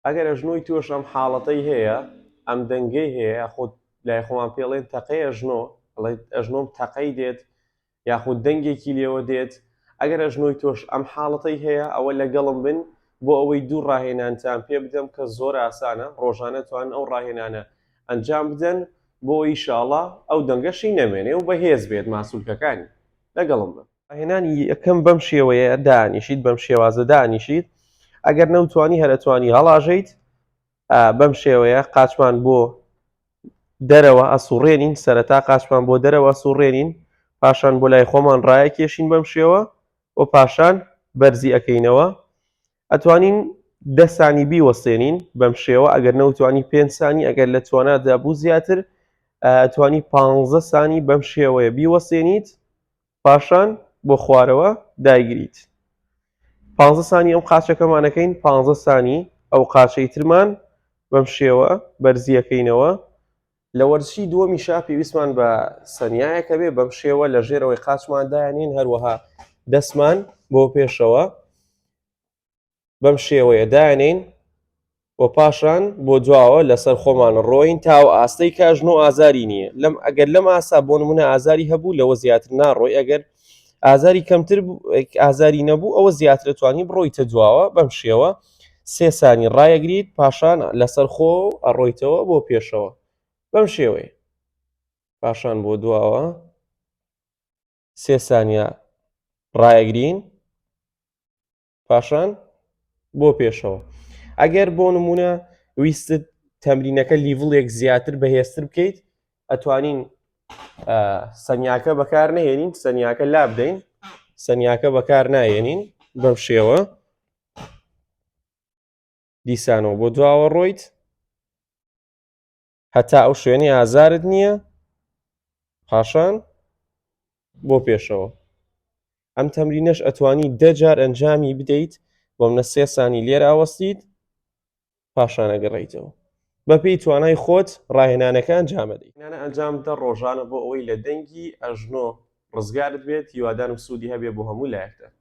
ئەگەر ئەژنۆی توش ئەم حاڵەتەی هەیە ئەم دەنگەی هەیە خۆت لای خۆمان پێڵێن تەقەی ئەژنۆ ئەژنۆم تەقەی دێت یاخود دەنگێکی لێوە دێت ئەگەر ئەژنۆی تۆش ئەم حاڵەتەی هەیە ئەوە لەگەڵم بن بۆ ئەوەی دوو ڕاهێنانتان پێ بدەم کە زۆر ئاسانە ڕۆژانە توان ئەو ڕاهێنانە ئەنجام بدەن بۆ ئیشاڵڵا ئەو دەنگەشی نەمێنێ و بەهێز بێت ماسوولکەکانی لەگەڵم بن. ڕاهێنانی یەکەم بەم شێوەیە دانیشیت بەم شێوازە دانیشیت ئەگەر نەوتوانی هەرەتوانی هەڵاژەیت بەم شێوەیە قاچمان بۆ دەرەوە ئەسوڕێنین سەرەتا قاچمان بۆ دەرەوە سوڕێنین پاشان بۆ لای خۆمان ڕایە کێشین بەم شێوە و پاشان بەرزی ئەەکەینەوە ئەتوانین 10 سانی بیوەستێنین بەم شێوە ئەگەر نەوتوانی 5 سانی ئەگەر لە توانادا بوو زیاتر ئەتوانی 15 سانی بەم شێوەیە بیوەستێنیت پاشان بۆ خوارەوە دایگریت 15 سانی ئەم قاچەکەمانەکەین 15 سانی ئەو قاچەی ترمان بەم شێوە بەرزیەکەینەوە لە وەرزشی دووەمیشا پێویستمان بە سەنیایەکە بێ بەم شێوە لە ژێرەوەی قاچمان دایانین هەروەها دەستمان بۆ پێشەوە بەم شێوەیە دایانین و پاشان بۆ دواوە لەسەر خۆمان ڕۆین تاو ئاستەی کاژن و ئازاری نییە لەم ئەگەر لەم ئاسا بۆ نمونە ئازاری هەبوو لەوە زیاتر ناڕۆی ئەگەر ئازاری کەمتر ئازاری نەبوو ئەوە زیاتر توانی بڕۆیتە دواوە بەم شێوە 3 سانی ڕایەگریت پاشان لەسەر خۆ ئەڕۆیتەوە بۆ پێشەوە بەم شێوەیە پاشان بۆ دواوە 3 سانیە ڕایەگرین پاشان بۆ پێشەوە ئەگەر بۆ نمونە ویستت تەمرینەکە لیڤڵێک زیاتر بەهێزتر بکەیت ئەتوانین سەنیاکە بەکار نهێنین سەنیاکە لا بدەین سەنیاکە بەکار نایێنین بەم شێوە دیسانەوە بۆ دواوە ڕۆیت هەتا ئەو شوێنی ئازارت نییە پاشان بۆ پێشەوە ئەم تەمرینەش ئەتوانی 10 جار ئەنجامی بدەیت بۆم نە 3 سانی لێرە ئاوەستیت پاشان ئەگەڕێیتەوە بەپێی توانای خۆت ڕاهێنانەکە ئەنجام بدەیت ئەنجام بدە ڕۆژانە بۆ ئەوەی لە دەنگی ئەژنۆ ڕزگارت بێت هیوادارم سوودی هەبێ بۆ هەموو لایەکتان.